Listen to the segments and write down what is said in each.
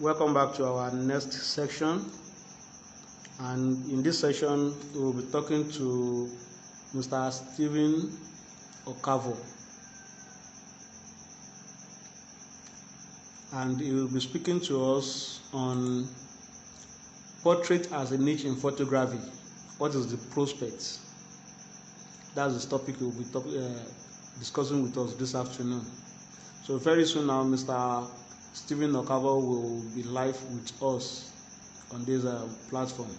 Welcome back to our next section. And in this session, we will be talking to Mr. Stephen Okavo. And he will be speaking to us on portrait as a niche in photography. What is the prospect? That's the topic he will be discussing with us this afternoon. So very soon now, Mr. Stephen Okavo will be live with us on this platform.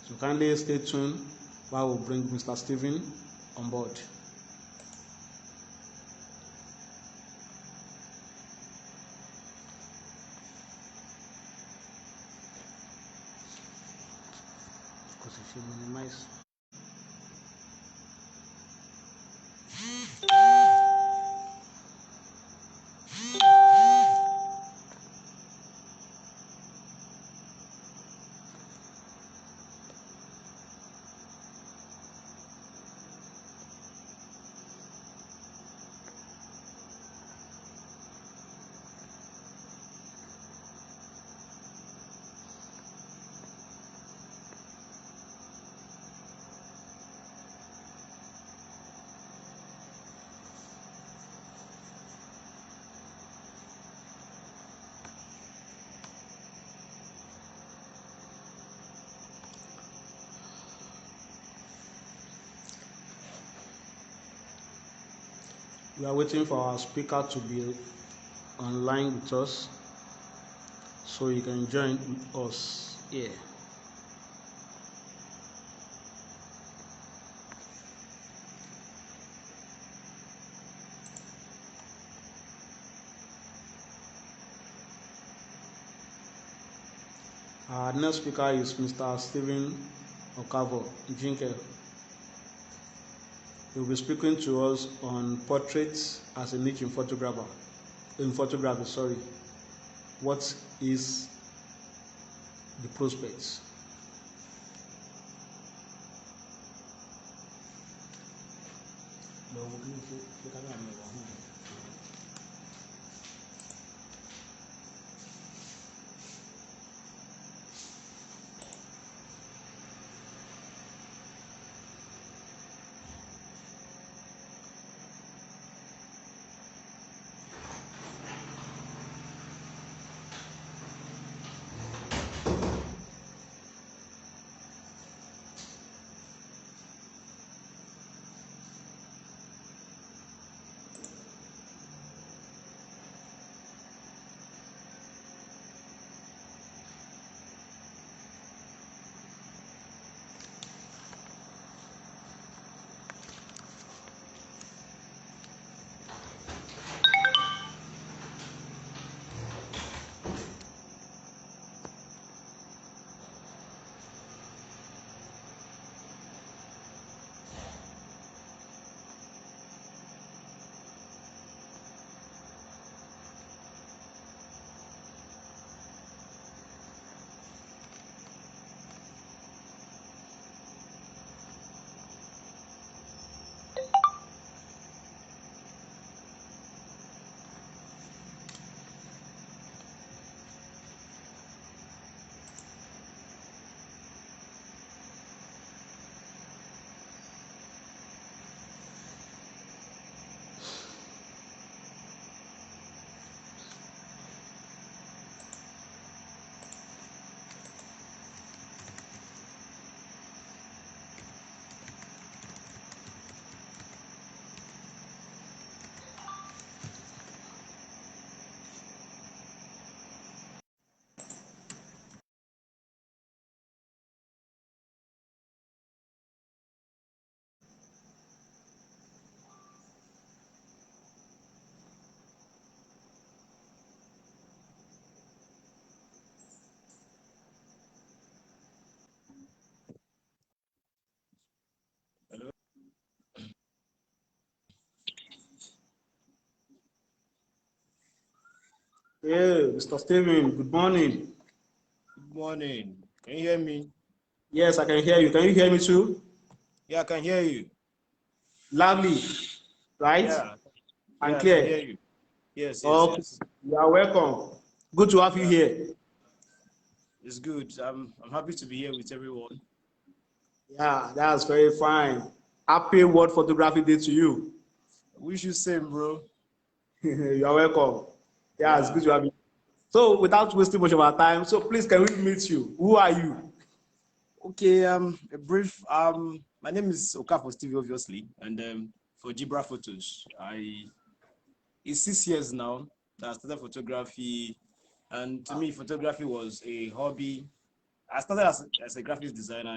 So kindly stay tuned while we bring Mr. Stephen on board. Because if you minimize. We are waiting for our speaker to be online with us so you can join with us here. Our next speaker is Mr. Stephen Okavo Jinke. He will be speaking to us on portraits as a niche in photography. What is the prospects? Hey, Mr. Stephen, good morning. Good morning. Can you hear me? Yes, I can hear you. Can you hear me too? Yeah, I can hear you. Loudly, right? Yeah, And I can clear. hear you. Yes. Okay, you are welcome. Good to have you Yeah, here. It's good. I'm happy to be here with everyone. Yeah, that's very fine. Happy World Photography Day to you. Wish you same, bro. You are welcome. Yeah, it's Yeah. good to have you. So, without wasting much of our time, so please, can we meet you? Who are you? Okay. A brief. My name is Okafor Stevie, obviously, and for Gibra Photos, it's 6 years now that I started photography, and to me, photography was a hobby. I started as a graphics designer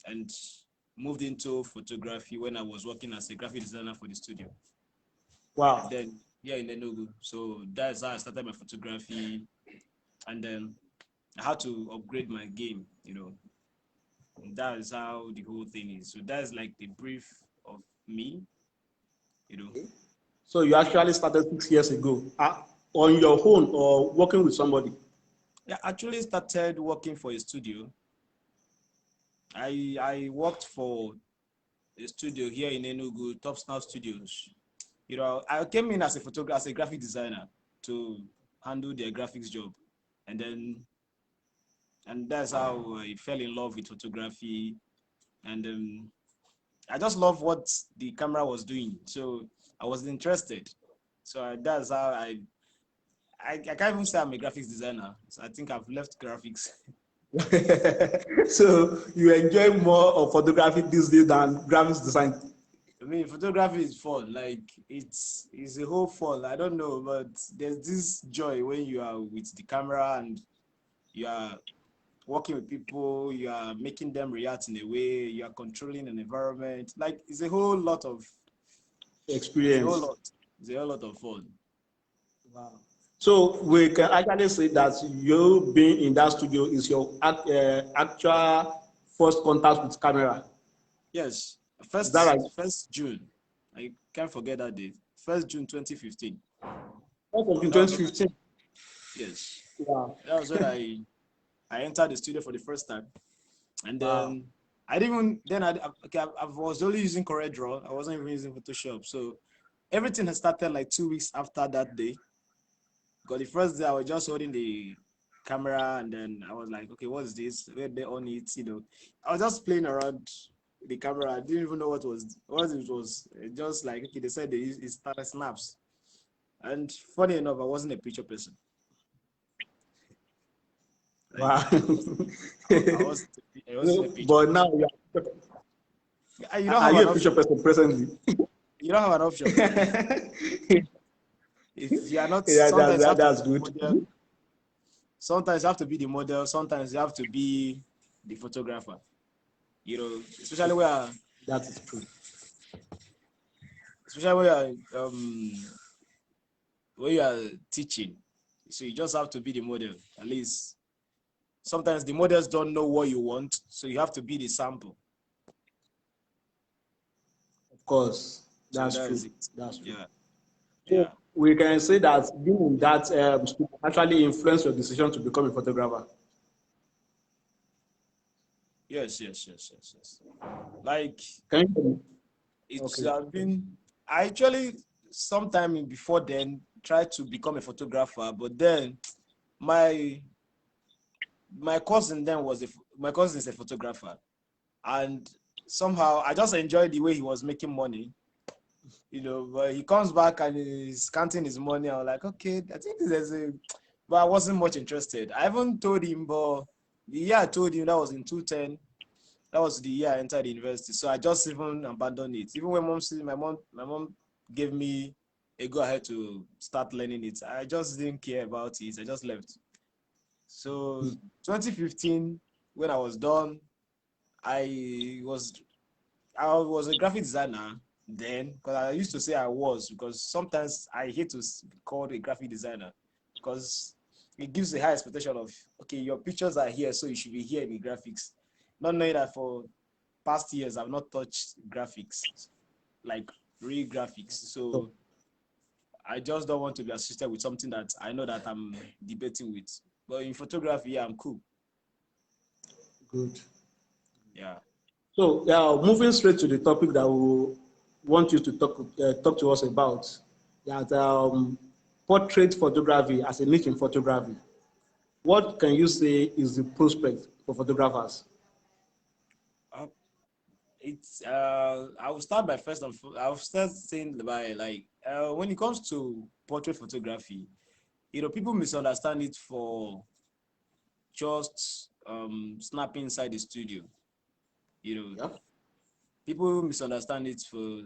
and moved into photography when I was working as a graphic designer for the studio. And Wow. then yeah, in Enugu. So that's how I started my photography, and then I had to upgrade my game. And that is how the whole thing is. So that's like the brief of me. You know, So, you actually started 6 years ago on your own or working with somebody? yeah, I actually started working for a studio. I worked for a studio here in Enugu, Top Snout Studios. I came in as a photographer, as a graphic designer to handle their graphics job, and then and that's how I fell in love with photography, and I just love what the camera was doing, so I was interested. So that's how I can't even say I'm a graphics designer. So I think I've left graphics. So, you enjoy more of photography these days than graphics design? I mean, photography is fun. Like it's a whole fun. I don't know, but there's this joy when you are with the camera and you are working with people, you are making them react in a way, you are controlling an environment. Like it's a whole Experience. lot. It's a whole lot of fun. Wow. So we can actually say that you being in that studio is your actual first contact with camera. Yes, Is that right? first June. I can't forget that date. 1st June 2015. That was in That was when 2015. yes. Wow. That was when I entered the studio for the first time. And Wow. then I didn't even then I was only using CorelDRAW. I wasn't even using Photoshop. So everything had started like 2 weeks after that day. Because the first day I was just holding the camera and then I was like, okay, what's this? Where they on it? I was just playing around the camera. I didn't even know what it was. Just like okay, they said it started snaps. And funny enough, I wasn't a picture person. Like Wow. I wasn't a picture But now person. You don't are have you an a picture option. person presently? You don't have an option. If you are not, Yeah, sometimes you have to be that's the good. model. Sometimes you have to be the model. Sometimes you have to be the photographer. Especially That is true. where you are teaching. So you just have to be the model. At least sometimes the models don't know what you want, so you have to be the sample. Of course, So that's that true. is it. That's true. Yeah, So yeah. we can say that being in that school actually influenced your decision to become a photographer. Yes, yes, yes, yes, yes. Like Can you hear me? it's Okay. been I actually sometime before then tried to become a photographer, but then my my cousin then my cousin is a photographer, and somehow I just enjoyed the way he was making money. But he comes back and he's counting his money. I was like, okay, I think there's a, but I wasn't much interested. I haven't told him, but the year I told him that was in 2010. That was the year I entered the university. So I just even abandoned it. Even when my mom gave me a go ahead to start learning it. I just didn't care about it. I just left. So 2015, when I was done, I was I was a graphic designer then, because I used to say I was, because sometimes I hate to be called a graphic designer because it gives a high expectation of, okay, your pictures are here, so you should be here in the graphics. Not knowing that for past years, I've not touched graphics, like real graphics. So, So I just don't want to be associated with something that I know that I'm debating with. But in photography, yeah, I'm cool. good. Yeah. So, moving straight to the topic that we want you to talk to us about, that portrait photography as a niche in photography. what can you say is the prospect for photographers? Uh, it's I will start by first of I will start saying by like when it comes to portrait photography, people misunderstand it for just snapping inside the studio. You know, Yeah. people misunderstand it for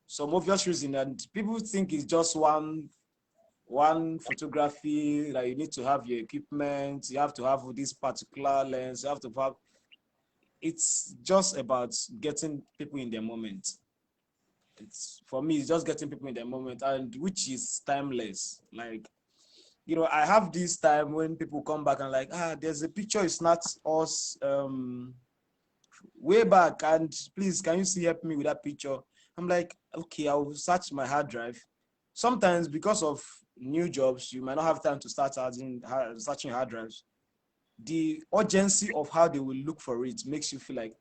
some obvious reason, and people think it's just one photography that you need to have your equipment, you have to have this particular lens, you have to have. It's just about getting people in their moment. It's for me, it's just getting people in their moment, and which is timeless. Like I have this time when people come back and like, there's a picture, it's not us way back, and please, can you see help me with that picture? I'm like, okay, I'll search my hard drive. Sometimes because of new jobs, you might not have time to start searching hard drives. The urgency of how they will look for it makes you feel like,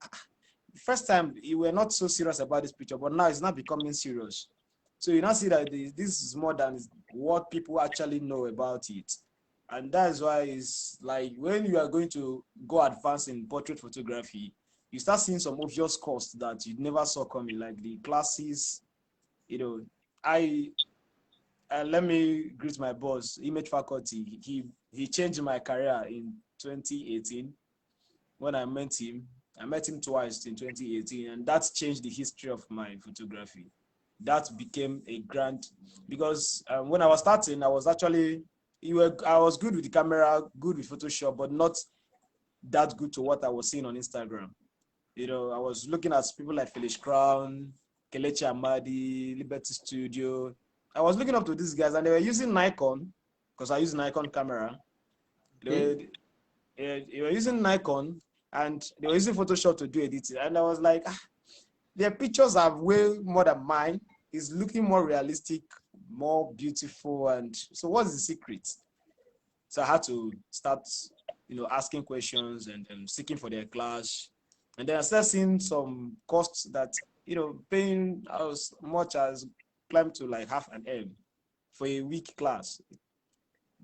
first time you were not so serious about this picture, but now it's not becoming serious. So you now see that this is more than what people actually know about it. And that's why it's like when you are going to go advance in portrait photography, you start seeing some obvious costs that you never saw coming, like the classes. You know, I let me greet my boss, image faculty. He changed my career in 2018 when I met him. I met him twice in 2018, and that changed the history of my photography. That became a grand, because when I was starting, I was actually, I was good with the camera, good with Photoshop, but not that good to what I was seeing on Instagram. I was looking at people like Felix Crown, Kelechi Amadi, Liberty Studio. I was looking up to these guys, and they were using Nikon, because I use Nikon camera. Okay. They were using Nikon, and they were using Photoshop to do editing. And I was like, their pictures are way more than mine. It's looking more realistic, more beautiful. And so what's the secret? So I had to start, asking questions and seeking for their class. And then I started seeing some costs that, paying as much as climbed to like half an M for a week class.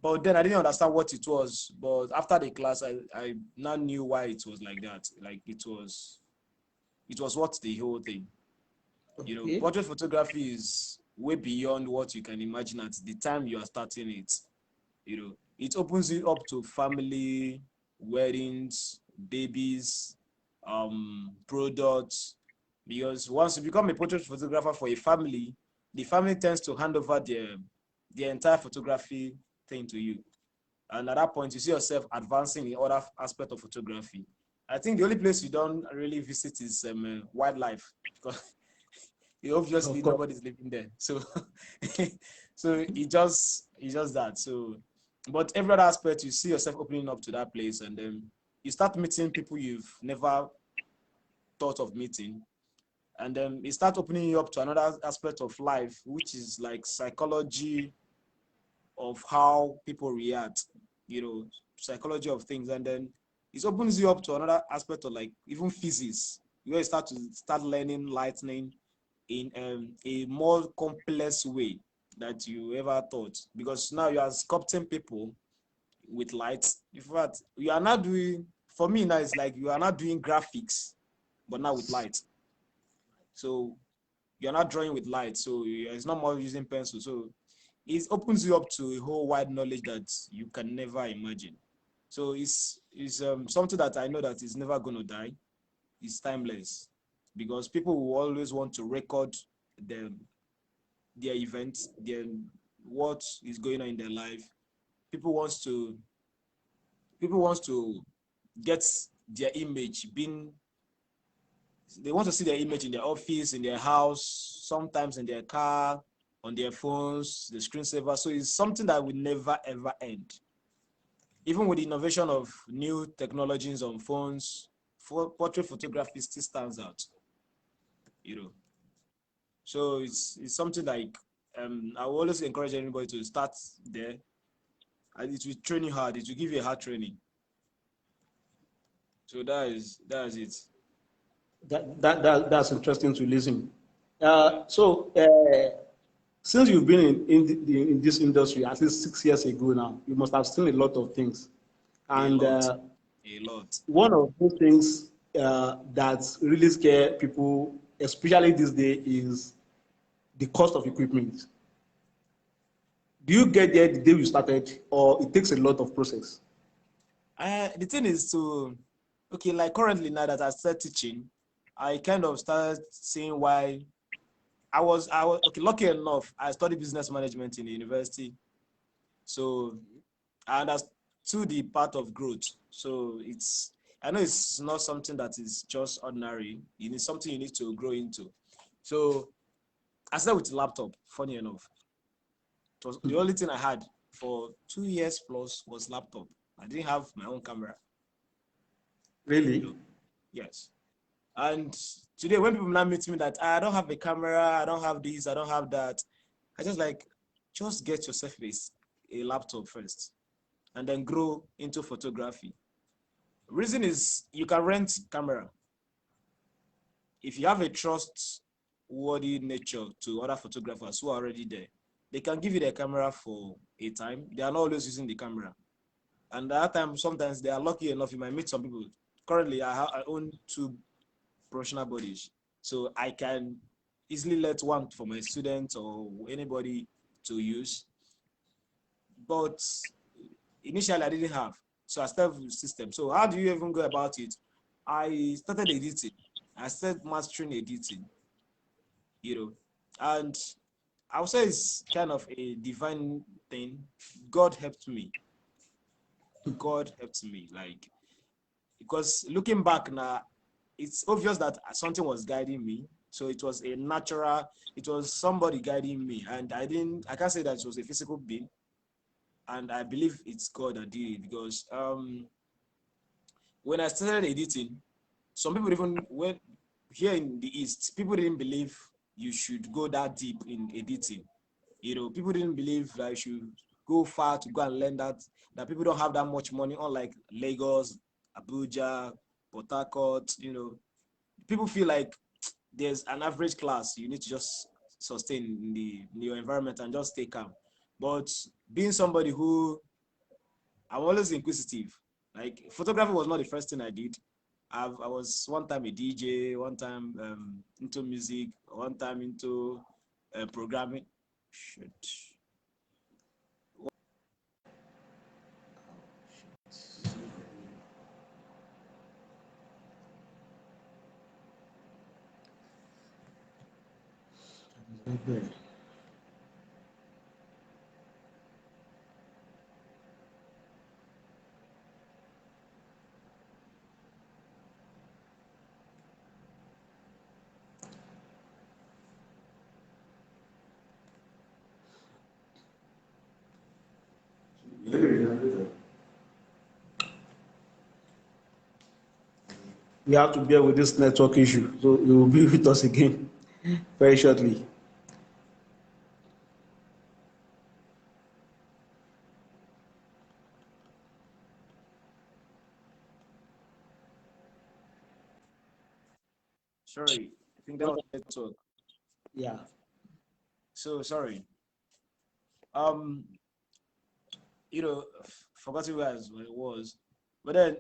But then I didn't understand what it was. But after the class, I now knew why it was like that. Like it was what the whole thing. Okay. Portrait photography is way beyond what you can imagine at the time you are starting it. It opens you up to family, weddings, babies, products. Because once you become a portrait photographer for a family, the family tends to hand over their entire photography thing to you. And at that point, you see yourself advancing in other aspect of photography. I think the only place you don't really visit is wildlife, because obviously Of course. nobody's living there. So, so it's just that. So, but every other aspect, you see yourself opening up to that place, and then you start meeting people you've never thought of meeting, and then it start opening you up to another aspect of life, which is like psychology of how people react, psychology of things. And then it opens you up to another aspect of like even physics, where you start learning lightning in a more complex way that you ever thought, because now you are sculpting people with light. In fact, you are not doing, for me now it's like you are not doing graphics, but now with light. So you're not drawing with light, so it's not more using pencil. So it opens you up to a whole wide knowledge that you can never imagine. So it's something that I know that is never going to die. It's timeless, because people will always want to record their their events, what is going on in their life. People wants to people wants to get their image being. They want to see their image in their office, in their house, sometimes in their car, on their phones, the screensaver. So it's something that will never ever end. Even with the innovation of new technologies on phones, portrait photography still stands out. You know, so it's something like I will always encourage anybody to start there, and it will train you hard. It will give you a hard training. So that is it. That's interesting to listen. So Since you've been in this industry at least 6 years ago now, you must have seen a lot of things. A And lot, a lot. one of those things that really scare people, especially this day, is the cost of equipment. Do you get there the day you started, or it takes a lot of process? The thing is okay, like currently now that I started teaching, I kind of started seeing why I was okay. Lucky enough, I studied business management in the university, so I understood the part of growth. So I know it's not something that is just ordinary. It is something you need to grow into. So I started with laptop. Funny enough, it was the only thing I had for 2 years plus was laptop. I didn't have my own camera. You Really? know, yes. And today, when people now meet me that I don't have a camera, I don't have this, I don't have that, I just like, just get yourself a laptop first and then grow into photography. Reason is you can rent camera. If you have a trustworthy nature to other photographers who are already there, they can give you their camera for a time. They are not always using the camera. And at that time, sometimes they are lucky enough, you might meet some people. Currently, I own two professional bodies. So I can easily let one for my students or anybody to use. But initially I didn't have. So I started with the system. So how do you even go about it? I started editing. I started mastering editing, you know. And I would say it's kind of a divine thing. God helped me. God helped me. Like, because looking back now, it's obvious that something was guiding me. So it was a natural, it was somebody guiding me. And I can't say that it was a physical being. And I believe it's God that did it because when I started editing, some people even, when here in the East, people didn't believe you should go that deep in editing. You know, people didn't believe that you should go far to go and learn that people don't have that much money, unlike Lagos, Abuja, Port Harcourt, you know. People feel like there's an average class you need to just sustain in your environment and just stay calm. But being somebody who I'm always inquisitive, like photography was not the first thing I did. I was one time a DJ, one time into music, one time into programming. Shit. Okay. You have to bear with this network issue, so you will be with us again very shortly. Sorry, I think that was network. Yeah. So sorry. Um, forgot where it was, but then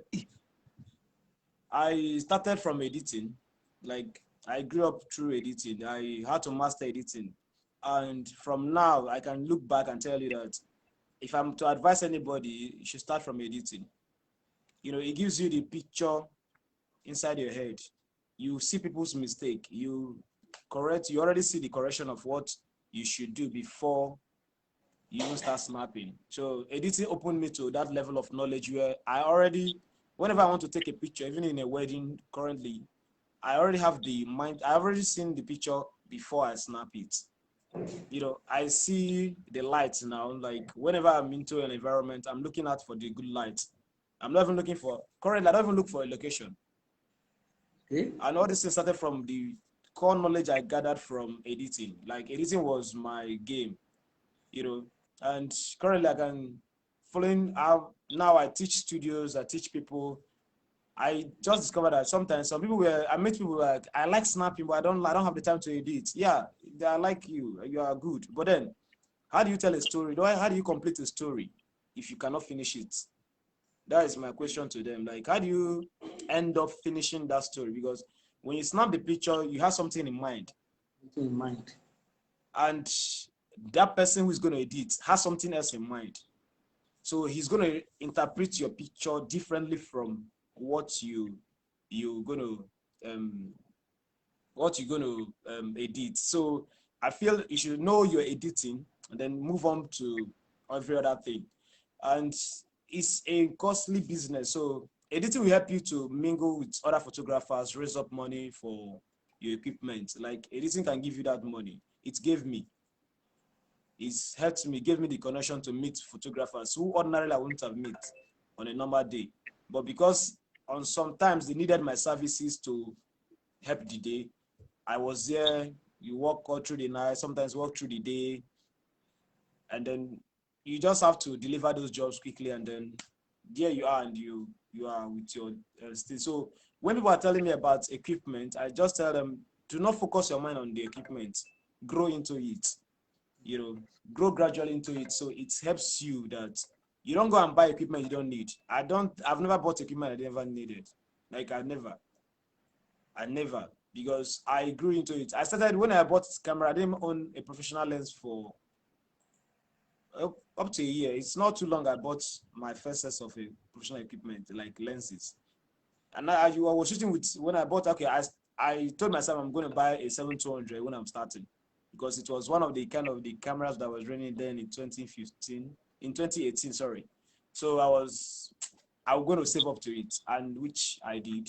I started from editing. Like I grew up through editing. I had to master editing. And from now, I can look back and tell you that if I'm to advise anybody, you should start from editing. You know, it gives you the picture inside your head. You see people's mistake. You already see the correction of what you should do before you even start snapping. So editing opened me to that level of knowledge where whenever I want to take a picture, even in a wedding currently, I already have the mind, I've already seen the picture before I snap it. You know, I see the lights now. Like whenever I'm into an environment, I'm looking out for the good light. I'm not even looking for, currently, I don't even look for a location. Okay. And all this thing started from the core knowledge I gathered from editing. Like editing was my game, you know, and currently I can following out now I teach studios, I teach people, I just discovered that sometimes some people were, I met people like, I like snapping, but I don't have the time to edit. Yeah, they are like you are good. But then, how do you tell a story? How do you complete a story if you cannot finish it? That is my question to them. Like, how do you end up finishing that story? Because when you snap the picture, you have something in mind. In mind. And that person who is going to edit has something else in mind. So he's going to interpret your picture differently from what you're going to edit. So I feel you should know your editing and then move on to every other thing. And it's a costly business. So editing will help you to mingle with other photographers, raise up money for your equipment. Like editing can give you that money. It gave me. It's helped me, gave me the connection to meet photographers who ordinarily I wouldn't have met on a normal day. But because on sometimes they needed my services to help the day, I was there. You walk all through the night, sometimes walk through the day, and then you just have to deliver those jobs quickly, and then there you are, and you are with your state. So when people are telling me about equipment, I just tell them, do not focus your mind on the equipment, grow into it, grow gradually into it. So it helps you that you don't go and buy equipment you don't need. I've never bought equipment I never needed. Like I never, because I grew into it. I started when I bought this camera, I didn't own a professional lens for up to a year. It's not too long I bought my first set of professional equipment, like lenses. And I was shooting with, when I bought, okay, I told myself I'm going to buy a 7200 when I'm starting, because it was one of the kind of the cameras that was running then in 2018, sorry. So I was going to save up to it, and which I did,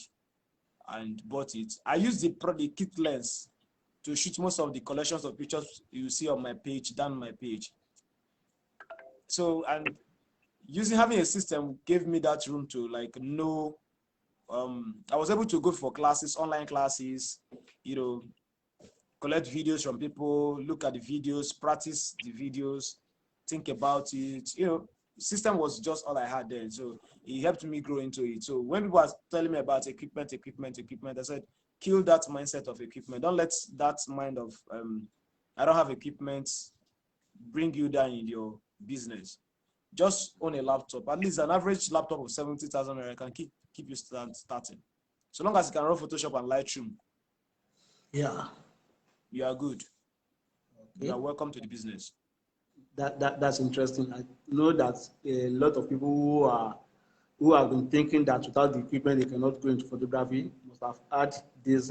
and bought it. I used the kit lens to shoot most of the collections of pictures you see on my page, down my page. So, and having a system gave me that room to like know. I was able to go for classes, online classes, collect videos from people, look at the videos, practice the videos, think about it. System was just all I had then. So it helped me grow into it. So when people are telling me about equipment, I said, kill that mindset of equipment. Don't let that mind of I don't have equipment bring you down in your business. Just own a laptop. At least an average laptop of 70,000 naira can keep you starting. So long as you can run Photoshop and Lightroom, yeah, you are good. Okay. You are welcome to the business. That's interesting. I know that a lot of people who have been thinking that without the equipment they cannot go into photography must have had this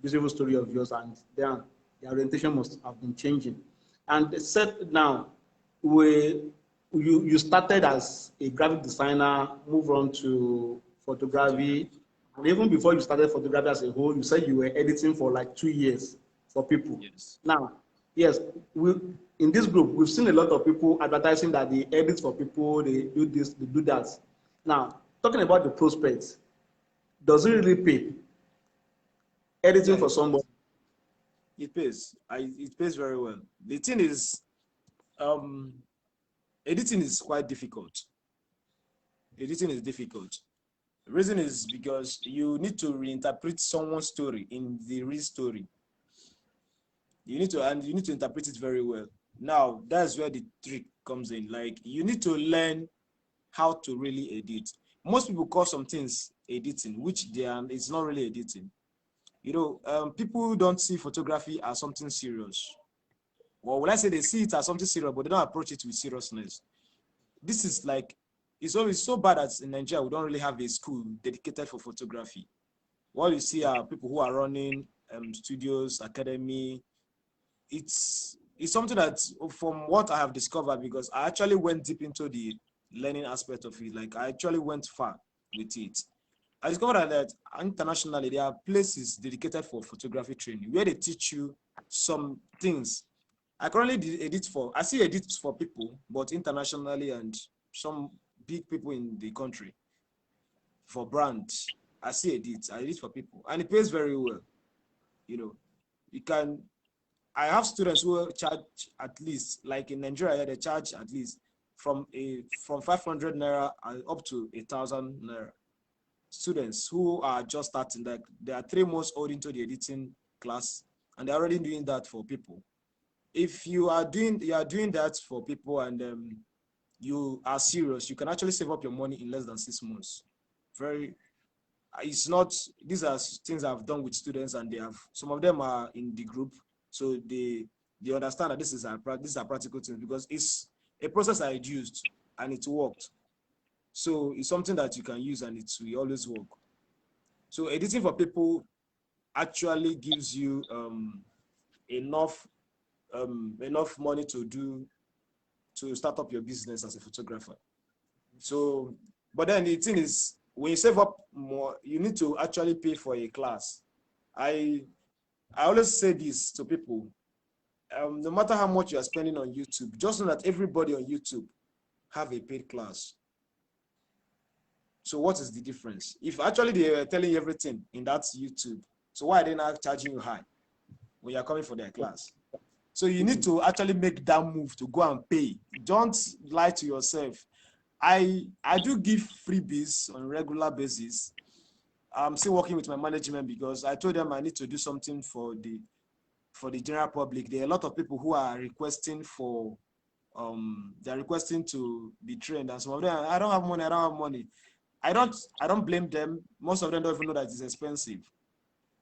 beautiful story of yours, and then the orientation must have been changing. And said now, you started as a graphic designer, move on to photography, and even before you started photography as a whole, you said you were editing for like 2 years for people. Yes. Now, yes, in this group, we've seen a lot of people advertising that they edit for people, they do this, they do that. Now, talking about the prospects, does it really pay? Editing for somebody? It pays. It pays very well. The thing is, editing is quite difficult. Editing is difficult. The reason is because you need to reinterpret someone's story in the real story. You need to interpret it very well. Now, that's where the trick comes in. Like, you need to learn how to really edit. Most people call some things editing, which it's not really editing. People don't see photography as something serious. Well, when I say they see it as something serious, but they don't approach it with seriousness. This is like, it's always so bad that in Nigeria, we don't really have a school dedicated for photography. What you see are people who are running studios, academy. It's something that, from what I have discovered, because I actually went deep into the learning aspect of it, like I actually went far with it. I discovered that internationally there are places dedicated for photography training where they teach you some things. I currently I see edits for people, but internationally, and some big people in the country for brand. I edit for people, and it pays very well. I have students who charge at least, like in Nigeria, they charge at least from 500 naira up to 1,000 naira. students who are just starting, like they are 3 months old into the editing class, and they're already doing that for people. If you are doing that for people, and you are serious, you can actually save up your money in less than 6 months. Very, it's not, these are things I've done with students, and they have, some of them are in the group, so they understand that these are practical things, because it's a process I used and it worked. So it's something that you can use and it will always work. So editing for people actually gives you enough enough money to start up your business as a photographer. So, but then the thing is, when you save up more, you need to actually pay for a class. I always say this to people: no matter how much you are spending on YouTube, just know that everybody on YouTube have a paid class. So what is the difference? If actually they are telling you everything in that YouTube, so why are they not charging you high when you are coming for their class? So you need to actually make that move to go and pay. Don't lie to yourself. I do give freebies on a regular basis. I'm still working with my management because I told them I need to do something for the general public. There are a lot of people who are requesting for they're requesting to be trained, and some of them, I don't have money. I don't blame them. Most of them don't even know that it's expensive.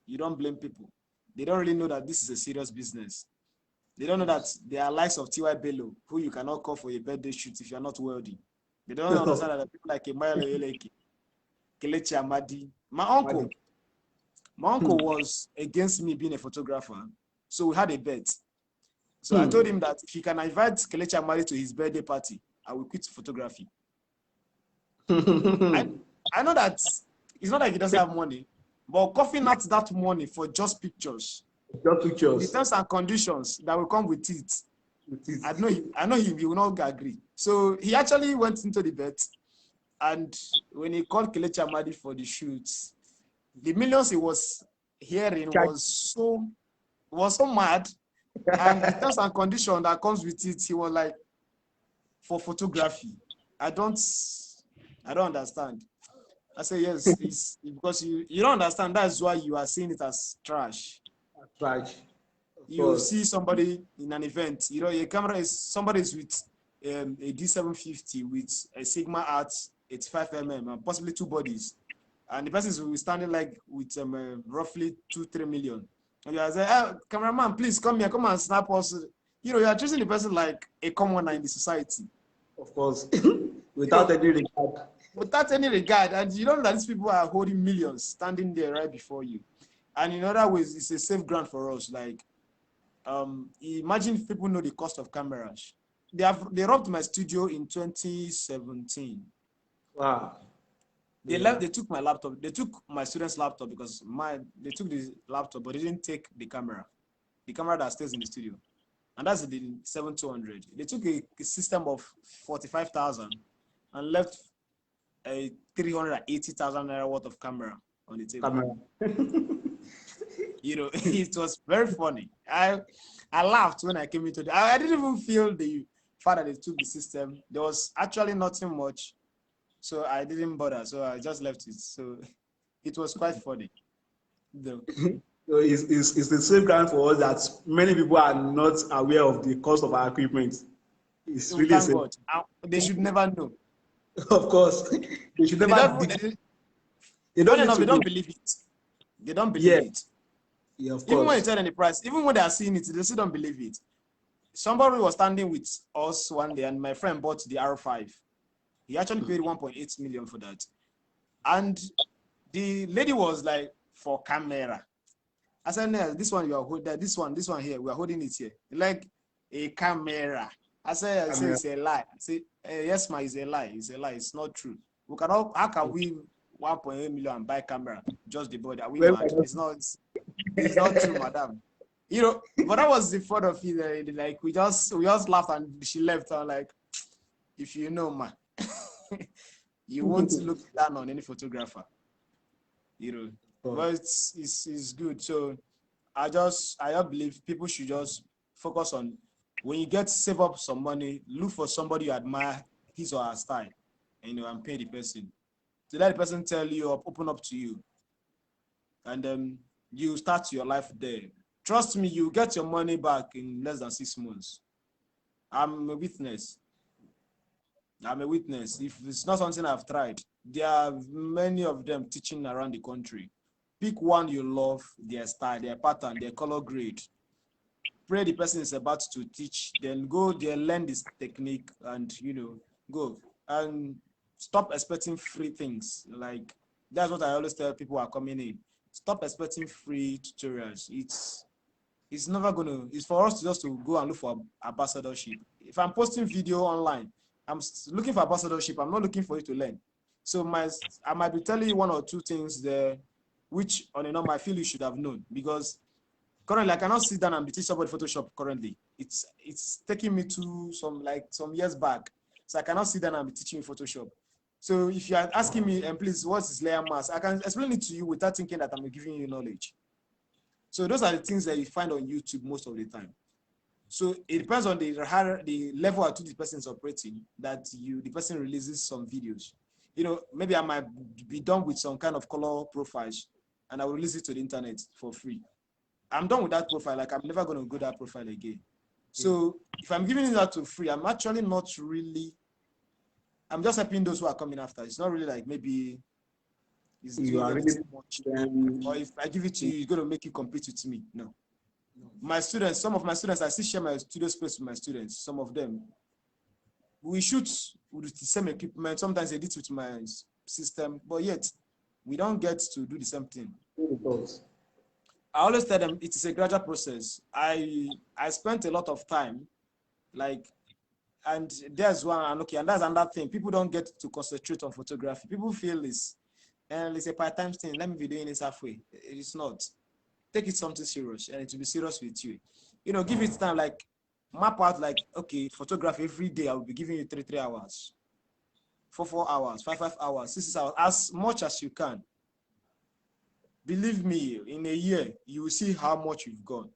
You don't blame people. They don't really know that this is a serious business. They don't know that there are likes of T.Y. Bello, who you cannot call for a birthday shoot if you're not wealthy. They don't understand that people like Emmanuel Eleke, Kelechi Amadi. My uncle was against me being a photographer, so we had a bet. So I told him that if he can invite Kelechi Amadi to his birthday party, I will quit photography. I know that it's not like he doesn't have money, but coughing out that money for just pictures. Just pictures. The terms and conditions that will come with it. I know he will not agree. So he actually went into the bet, and when he called Kelechi Amadi for the shoots, the millions he was hearing was so mad, and the terms and conditions that comes with it, he was like, for photography, I don't understand. I say yes, it's because you don't understand. That's why you are seeing it as trash. Trash. You see somebody in an event, your camera is, somebody's with a D750 with a Sigma Art 85mm and possibly 2 bodies, and the person is standing like with roughly 2-3 million, and you are saying, hey, cameraman, please come here, come and snap us. You are treating the person like a commoner in the society. Of course, without any regard. Without any regard, and you know that these people are holding millions standing there right before you. And in other ways, it's a safe ground for us. Like, imagine if people know the cost of cameras. They robbed my studio in 2017. Wow. They took my laptop. They took my student's laptop because they took the laptop, but they didn't take the camera that stays in the studio, and that's the 7200. They took a system of 45,000 and left a 380,000 naira worth of camera on the table. It was very funny. I laughed when I came into it. I didn't even feel the fact that they took the system. There was actually nothing much, so I didn't bother. So I just left it. So it was quite funny. So it's the same ground for us that many people are not aware of the cost of our equipment. It's really thank God. They should never know. Of course, they should never. They don't believe it. They don't believe it. Yeah, of course. Even when you tell them the price, even when they are seeing it, they still don't believe it. Somebody was standing with us one day, and my friend bought the R5. He actually paid 1.8 million for that. And the lady was like, for camera. I said, no, this one you are holding, this one here, we are holding it here. Like a camera. I said it's a lie. I said, yes, ma, it's a lie. It's a lie. It's not true. How can we 1.8 million buy camera? Just the body. Are we mad? It's not true, madam. But that was the fun of it. Like we just laughed and she left. I'm like, if you know, man, you won't look down on any photographer. But it's good. So I believe people should just focus on, when you save up some money, look for somebody you admire his or her style, and pay the person. to let the person tell you or open up to you, and you start your life there. Trust me, you get your money back in less than 6 months. I'm a witness. If it's not something I've tried, there are many of them teaching around the country. Pick one you love, their style, their pattern, their color grade. Pray the person is about to teach, then go there, learn this technique, and go. And stop expecting free things. Like, that's what I always tell people who are coming in. Stop expecting free tutorials. It's never gonna. It's for us to just to go and look for ambassadorship. If I'm posting video online, I'm looking for ambassadorship. I'm not looking for you to learn. So I might be telling you one or two things there, which on and on I feel you should have known, because currently I cannot sit down and be teaching somebody Photoshop currently. It's taking me to some years back, so I cannot sit down and be teaching you Photoshop. So if you are asking me, and please, what is layer mask? I can explain it to you without thinking that I'm giving you knowledge. So those are the things that you find on YouTube most of the time. So it depends on the level at which the person is operating that the person releases some videos. Maybe I might be done with some kind of color profiles and I will release it to the internet for free. I'm done with that profile. Like, I'm never going to go that profile again. So if I'm giving it out to free, I'm actually not really, I'm just helping those who are coming after. It's not really like maybe it's You are really too much. Or if I give it to you, it's going to make you compete with me. No. My students, some of my students, I still share my studio space with my students. Some of them, we shoot with the same equipment. Sometimes they edit with my system, but yet we don't get to do the same thing. I always tell them it is a gradual process. I spent a lot of time, and there's one, and that's another thing. People don't get to concentrate on photography. People feel it's a part-time thing. Let me be doing this halfway. It is not. Take it something serious, and it will be serious with you. Give it time, like map out, like, okay, photography every day. I will be giving you 3 hours, 4 hours, 5 hours, 6 hours, as much as you can. Believe me, in a year, you will see how much you've gone.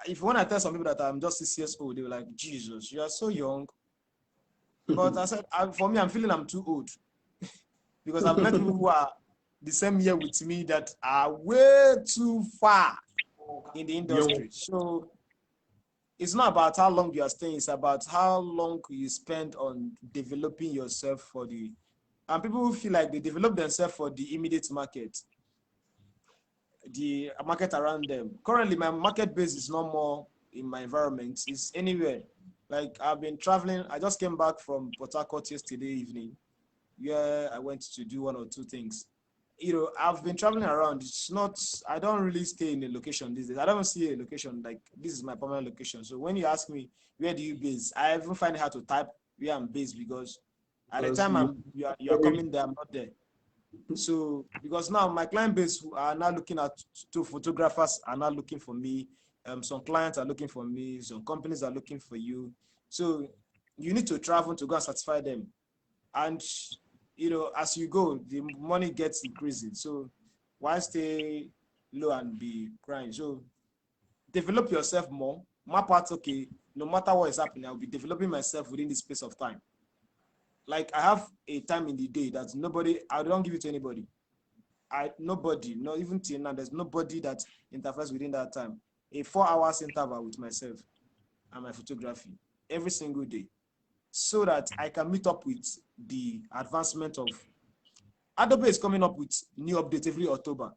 If when I tell some people that I'm just 6 years old, they were like, Jesus, you are so young. But I said, for me, I'm feeling I'm too old. Because I've met people who are the same year with me that are way too far in the industry. So it's not about how long you are staying, it's about how long you spend on developing yourself and people who feel like they develop themselves for the immediate market, the market around them. Currently, my market base is no more in my environment, it's anywhere. Like, I've been traveling. I just came back from Port Harcourt yesterday evening, where I went to do one or two things. I've been traveling around. It's not, I don't really stay in a location these days. I don't see a location like this is my permanent location. So when you ask me, where do you base? I even find it hard to type where I'm based, because at the time you are coming there, I'm not there. So, because now my client base who are now looking at, two photographers are now looking for me. Some clients are looking for me. Some companies are looking for you. So you need to travel to go and satisfy them. And as you go, the money gets increasing. So why stay low and be crying? So develop yourself more. Map out, okay, no matter what is happening, I'll be developing myself within this space of time. Like, I have a time in the day that I don't give it to anybody. Nobody, not even till now, there's nobody that interferes within that time. A 4 hours interval with myself and my photography every single day, so that I can meet up with the advancement of Adobe is coming up with new updates every October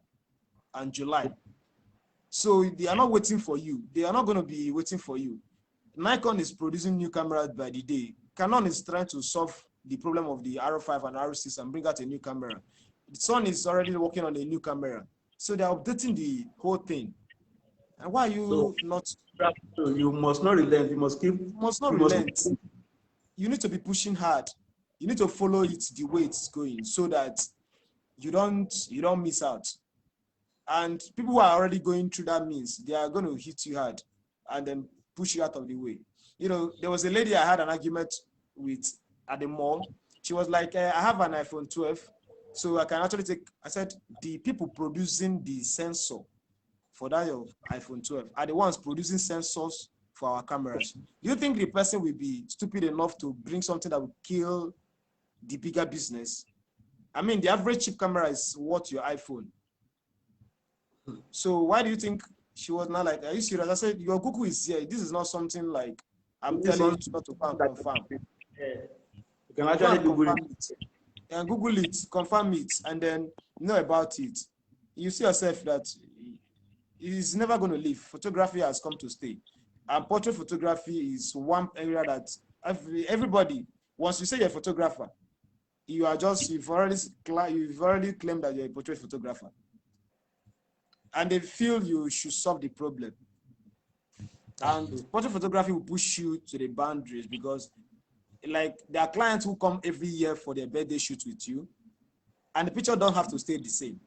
and July. So they are not waiting for you. They are not going to be waiting for you. Nikon is producing new cameras by the day. Canon is trying to solve the problem of the R5 and R6 and bring out a new camera. Sony is already working on a new camera. So they're updating the whole thing. And why are you not? So you must not relent. You must keep. You must not relent. You need to be pushing hard. You need to follow it the way it's going, so that you don't miss out. And people who are already going through that means they are going to hit you hard and then push you out of the way. There was a lady I had an argument with at the mall. She was like, I have an iPhone 12, so I can actually take. I said, the people producing the sensor for that iPhone 12 are the ones producing sensors for our cameras. Do you think the person will be stupid enough to bring something that will kill the bigger business? I mean, the average cheap camera is what your iPhone. So why do you think she was not like, are you serious? I said, your Google is here. This is not something like I'm This telling you one to not to go and that confirm. you can Go actually and Google confirm it. it. And Google it, confirm it, and then know about it. You see yourself that it's never going to leave. Photography has come to stay. And portrait photography is one area that everybody, once you say you're a photographer, you've already claimed that you're a portrait photographer. And they feel you should solve the problem. And portrait photography will push you to the boundaries because like there are clients who come every year for their birthday shoot with you, and the picture don't have to stay the same.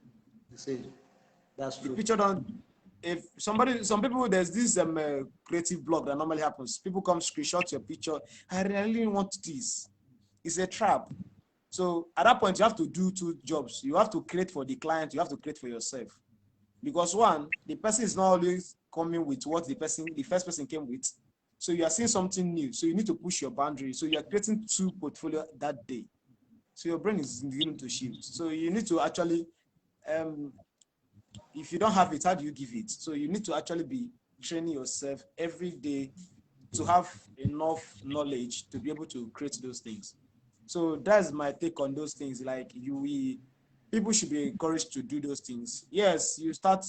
The same. That's The true. picture don't. If some people, there's this creative block that normally happens. People come screenshot your picture. I really want this. It's a trap. So at that point, you have to do two jobs. You have to create for the client. You have to create for yourself. Because one, the person is not always coming with what the first person came with. So you are seeing something new. So you need to push your boundary. So you are creating two portfolio that day. So your brain is beginning to shift. So you need to actually, if you don't have it, how do you give it? So you need to actually be training yourself every day to have enough knowledge to be able to create those things. So that's my take on those things. Like people should be encouraged to do those things. Yes, you start.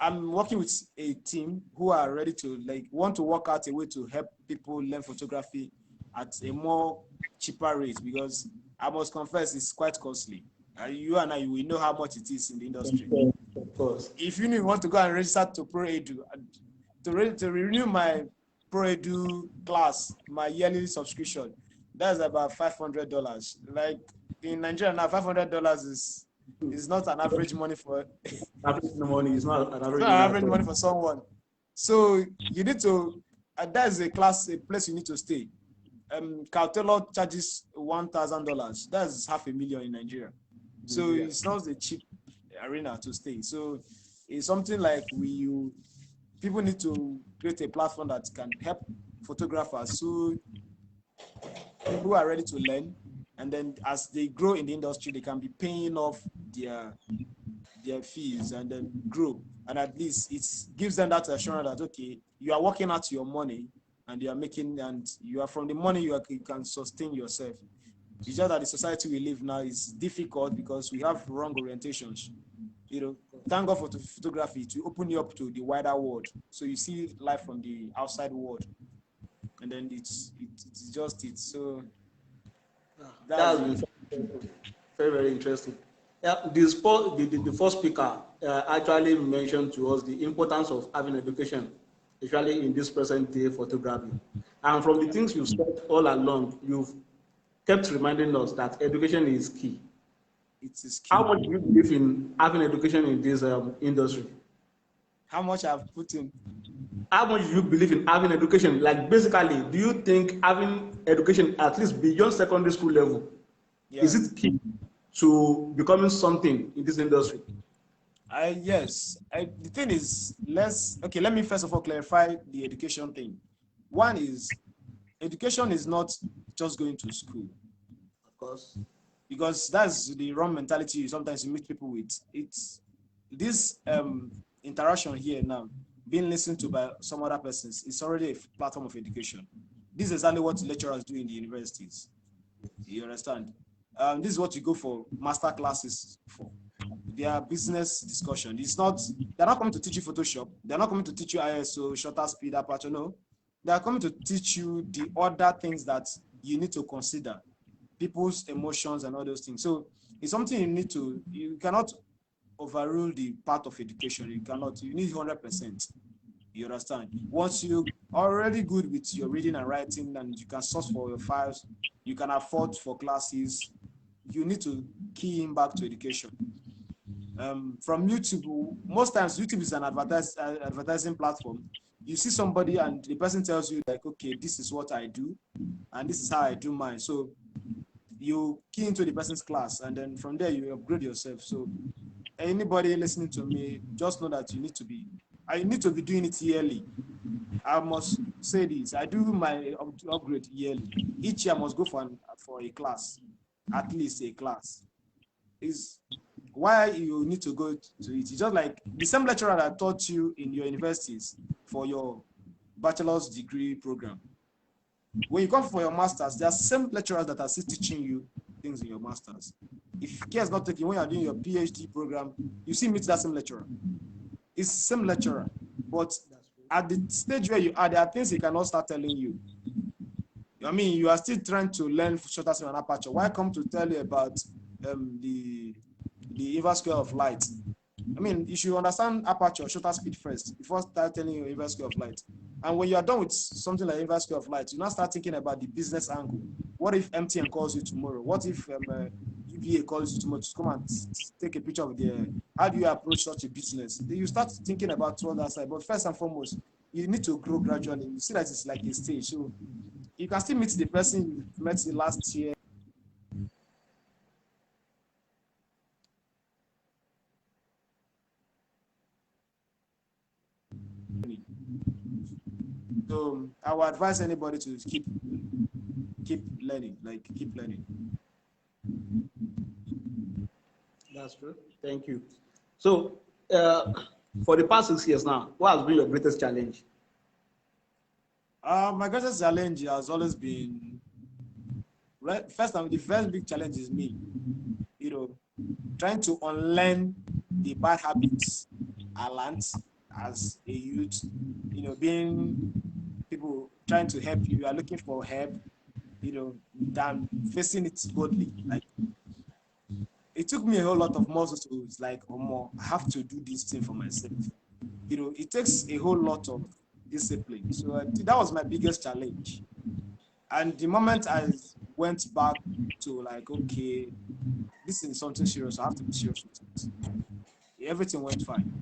I'm working with a team who are ready to want to work out a way to help people learn photography at a more cheaper rate because I must confess it's quite costly. You and I, we know how much it is in the industry. Of course. If you want to go and register to ProEdu, to renew my ProEdu class, my yearly subscription, that's about $500. Like in Nigeria now, $500 is not an average money for Average money is not an it's average not money at average all. money for someone. So you need to, that's a place you need to stay. Cartello charges $1,000. That's $500,000 in Nigeria. So Yeah. it's not a cheap arena to stay. So it's something like people need to create a platform that can help photographers so people are ready to learn. And then as they grow in the industry, they can be paying off their fees and then grow. And at least it gives them that assurance that, okay, you are working out your money and you are making, and you are from the money you can sustain yourself. It's just that the society we live now is difficult because we have wrong orientations. Thank God for photography to open you up to the wider world. So you see life from the outside world. And then it's just it. So that's That's it. very, very interesting. Yeah, the first speaker actually mentioned to us the importance of having education, especially in this present day photography. And from the things you've said all along, you've kept reminding us that education is key. It is key. How much do you believe in having education in this industry? How much I've put in? How much do you believe in having education? Like basically, do you think having education at least beyond secondary school level, Yeah. is it key to becoming something in this industry? Yes. The thing is, let me first of all clarify the education thing. One is, education is not just going to school. Of course. Because that's the wrong mentality sometimes you meet people with. It's this interaction here now, being listened to by some other persons, is already a platform of education. This is exactly what lecturers do in the universities. You understand? This is what you go for master classes for. They are business discussion. They're not coming to teach you Photoshop. They're not coming to teach you ISO, shutter speed, aperture. No, they are coming to teach you the other things that you need to consider, people's emotions and all those things. So it's something you cannot overrule the part of education. You need 100%. You understand? Once you're already good with your reading and writing and you can source for your files, you can afford for classes, you need to key in back to education. From YouTube, most times YouTube is an advertising platform. You see somebody and the person tells you like, okay, this is what I do and this is how I do mine. So you key into the person's class and then from there you upgrade yourself. So anybody listening to me, just know that I need to be doing it yearly. I must say this, I do my upgrade yearly. Each year I must go for a class, at least a class. is why you need to go to it. It's just like the same lecturer that taught you in your universities for your bachelor's degree program. When you come for your master's, there are same lecturers that are still teaching you things in your master's. If care is not taken, when you're doing your PhD program, you still meet that same lecturer. It's the same lecturer, but at the stage where you are, there are things he cannot start telling you. I mean, you are still trying to learn shutter speed and aperture. Why come to tell you about the inverse square of light? I mean, you should understand aperture, shutter speed first before start telling you inverse square of light. And when you are done with something like inverse square of light, you now start thinking about the business angle. What if MTN calls you tomorrow? What if UBA calls you tomorrow to come and take a picture of the? How do you approach such a business? You start thinking about all that side. But first and foremost, you need to grow gradually. You see that it's like a stage. So you can still meet the person you met the last year. So I would advise anybody to keep learning, like keep learning. That's true. Thank you. So, for the past 6 years now, what has been your greatest challenge? My greatest challenge has always been the first big challenge is me. You know, trying to unlearn the bad habits I learned as a youth. You know, being people trying to help you are looking for help. You know, than facing it boldly. Like it took me a whole lot of muscles to it's like, oh more, I have to do this thing for myself. You know, it takes a whole lot of discipline. So that was my biggest challenge. And the moment I went back to like, okay, this is something serious, I have to be serious with it. Everything went fine.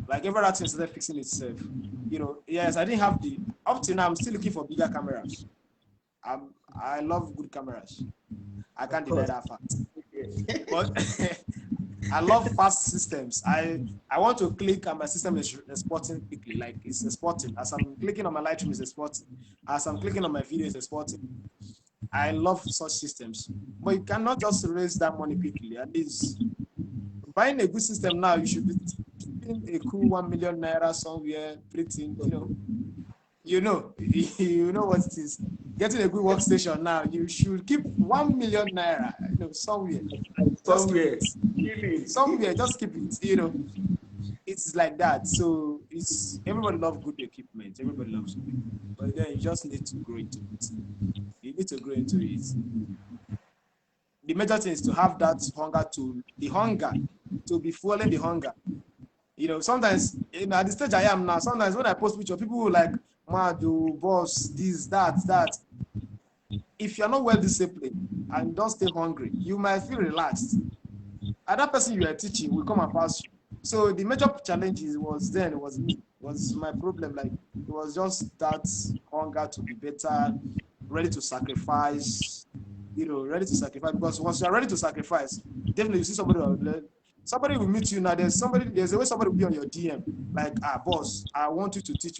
Like every other thing started fixing itself. You know, yes, I didn't have up till now, I'm still looking for bigger cameras. I love good cameras. I can't deny that fact. But I love fast systems. I want to click and my system is exporting quickly. Like it's exporting. As I'm clicking on my Lightroom, it's exporting. As I'm clicking on my video, it's exporting. I love such systems. But you cannot just raise that money quickly. At least buying a good system now, you should be keeping a cool 1 million naira somewhere, printing, you know what it is. Getting a good workstation now, you should keep 1 million naira, somewhere. Somewhere, just keep it, It's like that. So everybody loves good equipment. Everybody loves it. But then you just need to grow into it. You need to grow into it. The major thing is to have that hunger to be fueling the hunger. Sometimes, at the stage I am now, sometimes when I post picture, people will like, Madu, boss, this, that. If you're not well disciplined and don't stay hungry, you might feel relaxed. And that person you are teaching will come and pass you. So the major challenge was my problem. Like it was just that hunger to be better, ready to sacrifice, because once you're ready to sacrifice, definitely you see somebody will meet you now. There's a way somebody will be on your DM, like, boss, I want you to teach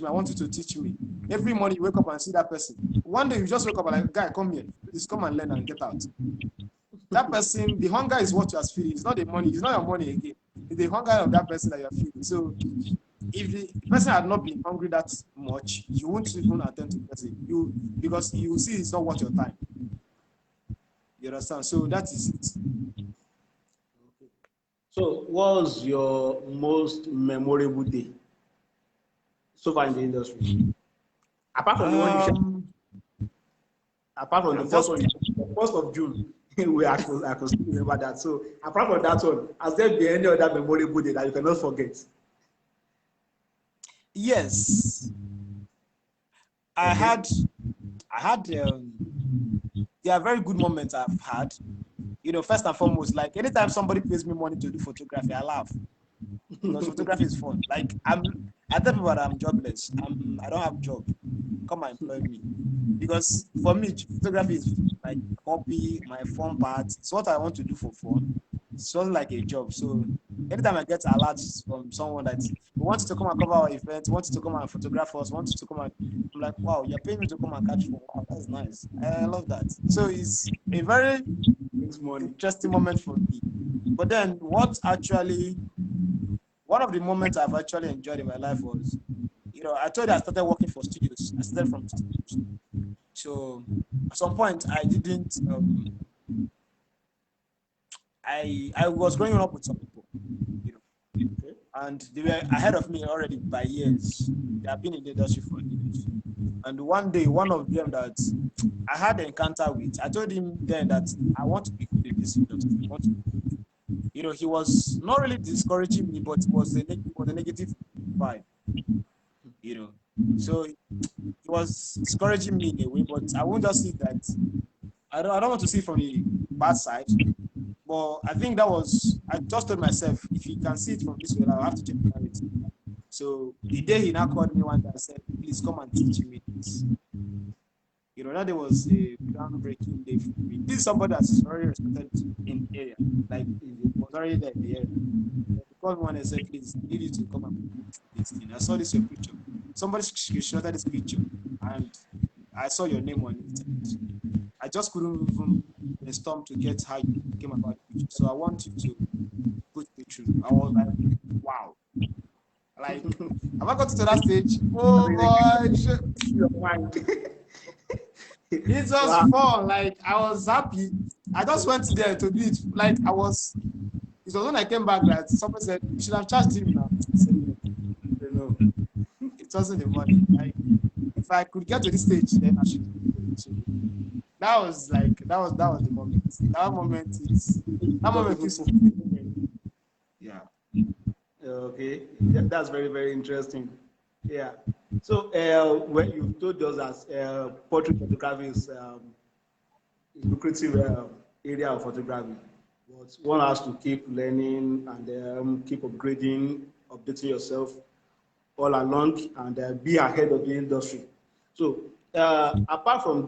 me. Every morning you wake up and see that person. One day you just wake up and like, guy, come here, please come and learn and get out. That person, the hunger is what you are feeling. It's not the money, it's not your money again. It's the hunger of that person that you're feeling. So if the person had not been hungry that much, you won't even attend to the person. Because you see it's not worth your time. You understand? So that is it. So, what was your most memorable day so far in the industry? Apart from the one you shared, apart from the first one, 1st of June, I could still remember that. So, apart from that one, has there been any other memorable day that you cannot forget? Yes, I had. There are very good moments I've had. First and foremost, like anytime somebody pays me money to do photography, I laugh because photography is fun. Like I tell people that I'm jobless. I don't have a job. Come and employ me, because for me, photography is like hobby, my fun part. It's what I want to do for fun. It's not like a job. So anytime I get alerts from someone that wants to come and cover our event, wants to come and photograph us, wants to come and, I'm like, wow, you're paying me to come and catch phone. Wow, that's nice. I love that. So it's a very interesting moment for me. But then one of the moments I've actually enjoyed in my life was, I told you I started working for studios. I started from studios. So at some point I didn't I was growing up with some people, you know, Okay. and they were ahead of me already by years. They have been in the industry for years. And one day, one of them that I had an encounter with, I told him then that I want to be good in this industry. I want to, he was not really discouraging me, but it was a negative vibe, you know. So he was discouraging me in a way, but I won't just see that. I don't want to see from the bad side. But I think I just told myself, if you can see it from this way, I'll have to change the narrative. So the day he now called me one day and said, please come and teach me this. That day was a groundbreaking day for me. This is somebody that's already respected in the area. Like, he was already there in the area. He called me one and said, please, I need you to come and put this thing. I saw this your picture. Somebody screenshotted this picture and I saw your name on it. I just couldn't even brainstorm to get how you came about the picture. So I want you to put me through. I was like, wow. Like, have I got to that stage? Oh boy, it was Wow. fun. Like, I was happy. I just went there to do it. Like, it was when I came back that someone said, you should have charged him now. I said, no, it wasn't the money. Like, if I could get to this stage, then I should. That was the moment. That moment is yeah. Okay, that's very, very interesting. Yeah. So when you told us that portrait photography is a lucrative area of photography, but one has to keep learning and keep updating yourself all along, and be ahead of the industry. So apart from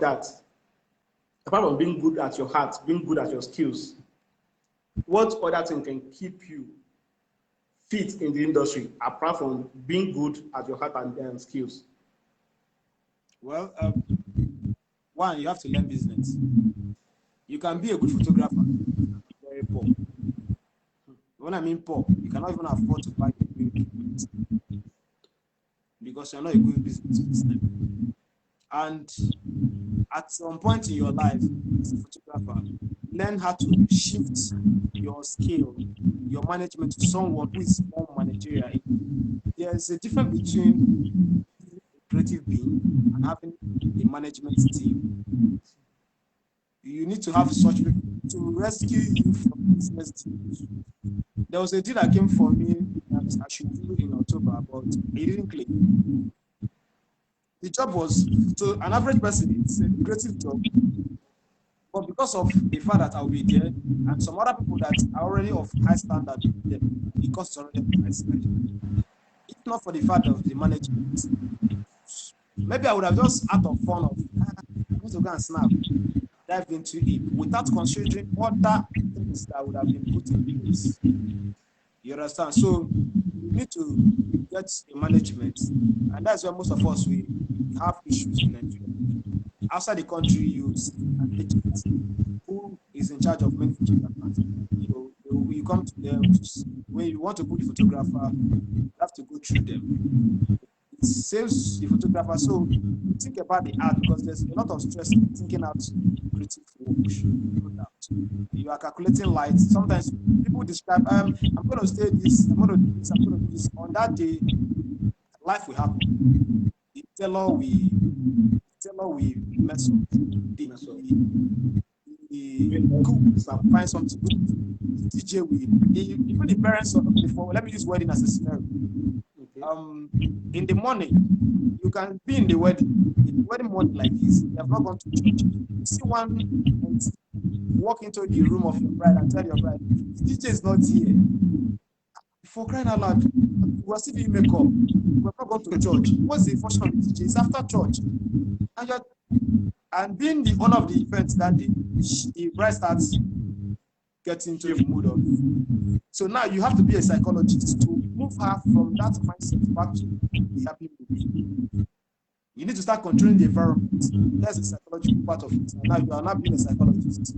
being good at your heart, being good at your skills, what other thing can keep you fit in the industry apart from being good at your heart and skills? Well, one, you have to learn business. You can be a good photographer, be very poor. When I mean poor, you cannot even afford to buy equipment because you're not a good businessman. And at some point in your life, as a photographer, learn how to shift your skill, your management to someone who is more managerial. There's a difference between a creative being and having a management team. You need to have such people to rescue you from business deals. There was a deal that came for me that I should do in October, but it didn't click. The job was, to an average person, it's a creative job. But because of the fact that I'll be there and some other people that are already of high standard, the cost is already on the high side. If not for the fact of the management, maybe I would have just out of fun of, I'm going to go and snap, dive into it without considering other things that would have been put in place. You understand? So you need to get a management, and that's where most of us we have issues in Nigeria. Outside the country, you see an agent who is in charge of many photographers. You come to them when you want to book the photographer, you have to go through them. It saves the photographer. So think about the art because there's a lot of stress in thinking out creative work. You are calculating light. Sometimes people describe, I'm going to stay this, I'm going to do this, I'm going to do this. On that day, life will happen. The tailor will mess up. The cook will find something. The DJ will. Even the parents of before. Let me use wedding as a scenario. Okay. In the morning, you can be in the wedding morning like this. You have not gone to church. You see one and walk into the room of your bride and tell your bride, the DJ is not here. For crying out loud, we're still doing makeup. We're not going to church. What's the function of the DJ? It's after church. And being the owner of the event that day, the bride starts getting into the mood of it. So now you have to be a psychologist to move her from that mindset back to the happy mood. You need to start controlling the environment. That's the psychological part of it. And now you are not being a psychologist.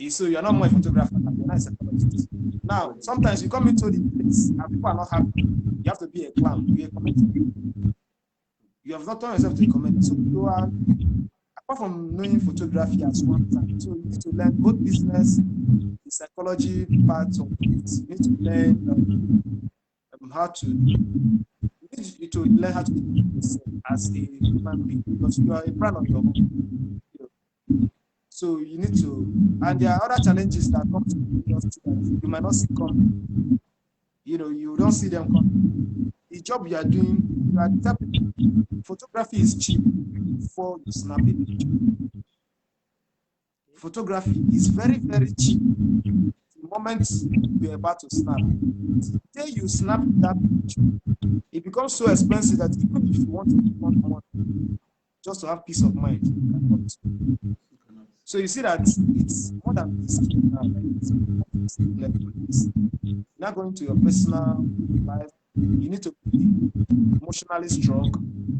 So you're not more a photographer, you're not a psychologist. Now, sometimes you come into the place and people are not happy. You have to be a clown, be a comedian. You have not turned yourself to a comedian. So you are, apart from knowing photography as one thing, so you need to learn both business, the psychology part of it. You need to learn how to learn how to be as a human being, because you are a brand on your own. So you need to, and there are other challenges that come to your students. You might not see come. You don't see them come. The job you are doing, you are photography is cheap before you snap it. Photography is very, very cheap. The moment you're about to snap, the day you snap that picture, it becomes so expensive that even if you want to want money, just to have peace of mind, you cannot. So you see that it's more than this now. You're not going to your personal life. You need to be emotionally strong,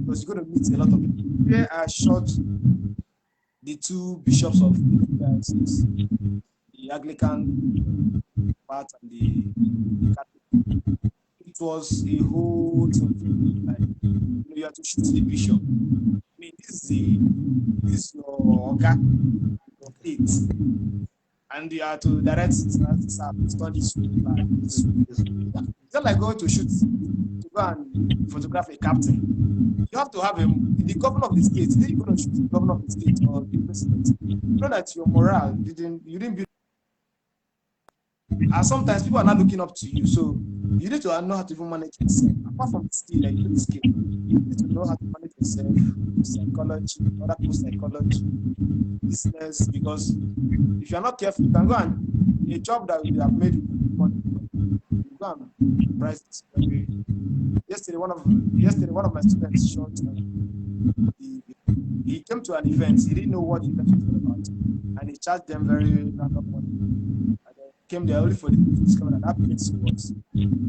because you're going to meet a lot of people. Today I shot the two bishops of the Anglican part and the Catholic. It was a whole thing. Like, you have to shoot the bishop. I mean, this is your organ, your plate, and you have to direct studies. It's not like going to shoot to go and photograph a captain. You have to have the governor of the state. You're going to shoot the governor of the state or the president. You know that your morale you didn't build. And sometimes people are not looking up to you, so you need to know how to even manage yourself. Apart from the skill, like the skill, you need to know how to manage yourself, psychology, other people's psychology, business. Because if you're not careful, you can go and a job that you have made money, you go and price it. Yesterday, one of my students shot. He came to an event. He didn't know what the event was about, and he charged them very random money. Came there only for the to discover that place was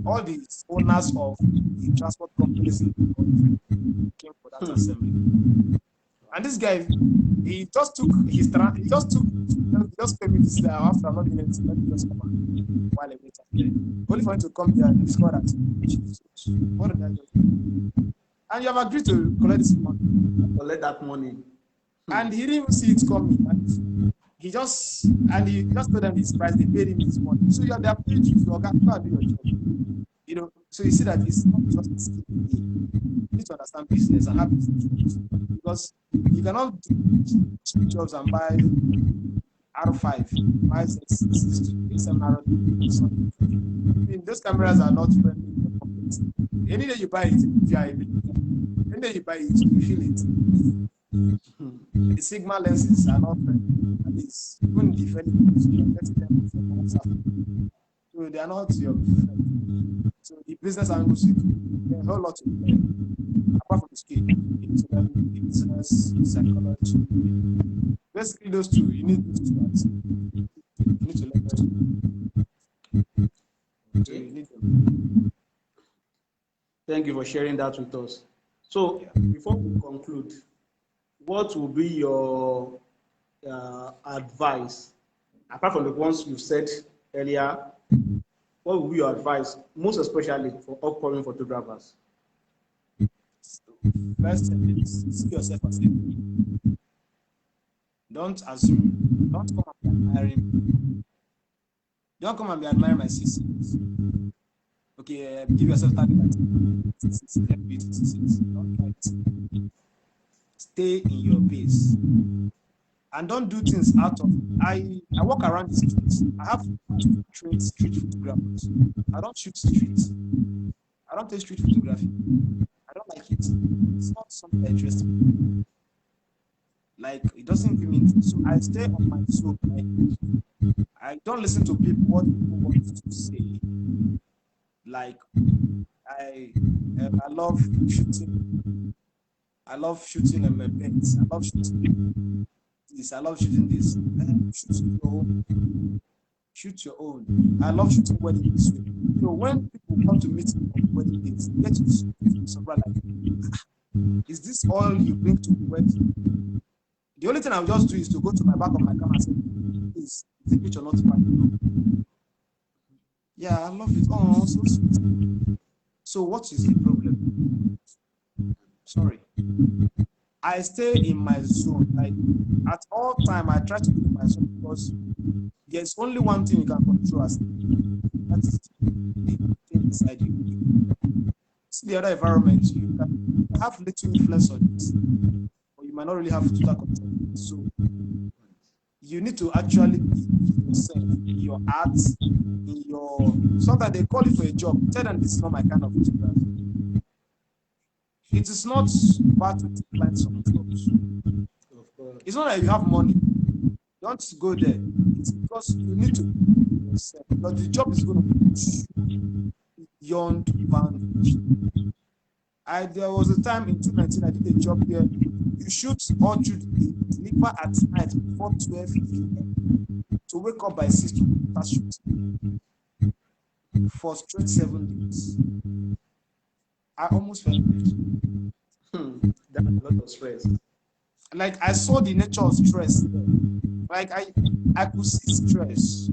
all the owners of the transport companies in the country came for that assembly. And this guy, he just came in this after I'm not doing anything, let me just come on while I wait there. Only for him to come there and discover that what did I just do? And you have agreed to collect this money. Collect that money. And he didn't even see it coming. And he just told them his price, they paid him his money. So they are paid you to do your job. So you see that it's not just a skill. You need to understand business and have business. Because you cannot do cheap jobs and buy R5, buy 7 R. Those cameras are not friendly. Any day you buy it, any day you buy it, you feel it. The Sigma lenses are not friendly. At least even the friendly, so they are not your friend. So the business angles, there's a whole lot to learn. Apart from the skill, you need to learn the business, psychology. Basically, those two, you need those two. You need to learn those two. So you need them. Thank you for sharing that with us. So before we conclude, what will be your advice, apart from the ones you've said earlier? What will be your advice, most especially for upcoming photographers? First thing is see yourself as a queen. Don't assume, don't come and be admiring. Don't come and be admiring my sisters. Okay, give yourself target at 66, don't try it. Stay in your base. And don't do things out of. I walk around the streets. I have trained street photographers. I don't shoot streets. I don't take street photography. I don't like it. It's not something that interests me. Like, it doesn't give me. So I stay on my zone. I don't listen to people what people want to say. Like, I love shooting. I love shooting events. I love shooting this. I love shooting this. Shoot your own. Shoot your own. I love shooting wedding days. So when people come to meet me on wedding days, they get to surprise like, is this all you bring to the wedding? The only thing I'll just do is to go to my back of my camera and say, please Is the picture not fine? Yeah, I love it. Oh, so sweet. So what is the problem? Sorry. I stay in my zone. Like at all time, I try to be in my zone because there's only one thing you can control as that's the thing inside you. See the other environment, you can have little influence on it, but you might not really have total control. So you need to actually be yourself, in your art, in your sometimes they call you for a job. Tell them this is not my kind of photography. It is not bad to decline some jobs. It's not like you have money. Don't go there. It's because you need to be yourself. Because the job is going to push beyond boundaries. There was a time in 2019 I did a job where you shoot all through the day, deliver at night before 12 a.m. to wake up by 6 to start shooting for straight 7 days. I almost fell. That's a lot of stress. Like I saw the nature of stress there. Like I could see stress.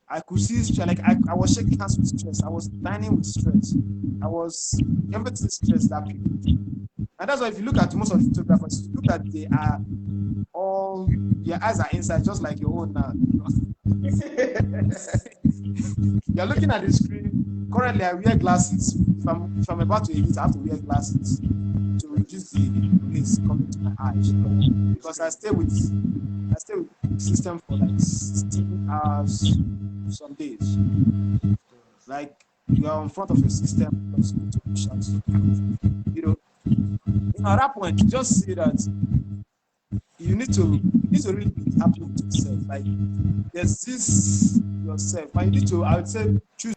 I could see stress. Like I was shaking hands with stress. I was dining with stress. I was everything stressed that period. And that's why if you look at most of the photographers, you look at they are all their eyes are inside, just like your own now. You're looking at the screen. Currently, I wear glasses. If I'm about to edit, I have to wear glasses to reduce the rays coming to my eyes. Because I stay with the system for like 16 hours some days. Like you are in front of your system because you need to push out. You know, at that point, you just see that you need to really be happy with yourself. Like there's this yourself, and you need to, I would say, choose.